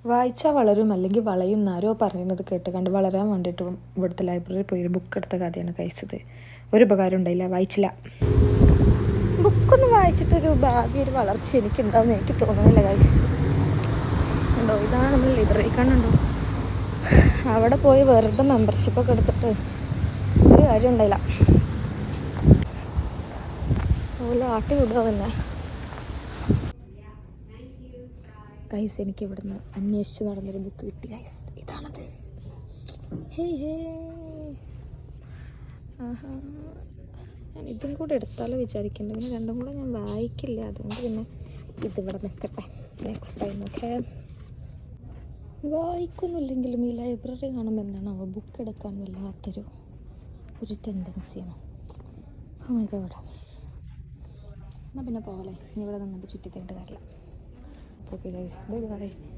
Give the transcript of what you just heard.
വായിച്ചാൽ വളരും അല്ലെങ്കിൽ വളയും എന്നാരോ പറയുന്നത് കേട്ട് കണ്ട് വളരാൻ വേണ്ടിയിട്ട് ഇവിടുത്തെ ലൈബ്രറിയിൽ പോയി ഒരു ബുക്ക് എടുത്ത കഥയാണ് കഴിച്ചത്. ഒരു ഉപകാരം ഉണ്ടായില്ല, വായിച്ചില്ല. ബുക്കൊന്നും വായിച്ചിട്ടൊരു ഭാവി ഒരു വളർച്ച എനിക്കുണ്ടാവുമെന്ന് എനിക്ക് തോന്നുന്നില്ല ഗൈസ്. ഉണ്ടോ, ഇതാണ് നമ്മൾ ലൈബ്രറി കാണുന്നുണ്ടോ, അവിടെ പോയി വെറുതെ മെമ്പർഷിപ്പൊക്കെ എടുത്തിട്ട് ഒരു കാര്യം ഉണ്ടായില്ല. അതുപോലെ ആട്ടി വിടുക തന്നെ ഗൈസ്. എനിക്ക് ഇവിടുന്ന് അന്വേഷിച്ച് നടന്നൊരു ബുക്ക് കിട്ടി ഗൈസ്. ഇതാണത്. ഹേ ഹേ, ആഹാ, ഞാൻ ഇതും കൂടെ എടുത്താലോ വിചാരിക്കുന്നുണ്ട്. പിന്നെ രണ്ടും കൂടെ ഞാൻ വായിക്കില്ല, അതുകൊണ്ട് പിന്നെ ഇതിവിടെ നിൽക്കട്ടെ, നെക്സ്റ്റ് ടൈം. ഓക്കെ, വായിക്കൊന്നുമില്ലെങ്കിലും ഈ ലൈബ്രറി കാണുമ്പോൾ എന്താണ് ബുക്ക് എടുക്കാൻ വല്ലാത്തൊരു ടെൻഡൻസിയാണ്. Oh my God. എന്നാൽ പിന്നെ പോലെ ഇനി ഇവിടെ നിന്നിട്ട് ചുറ്റി തേണ്ട കാര്യമില്ല. Okay guys, bye bye.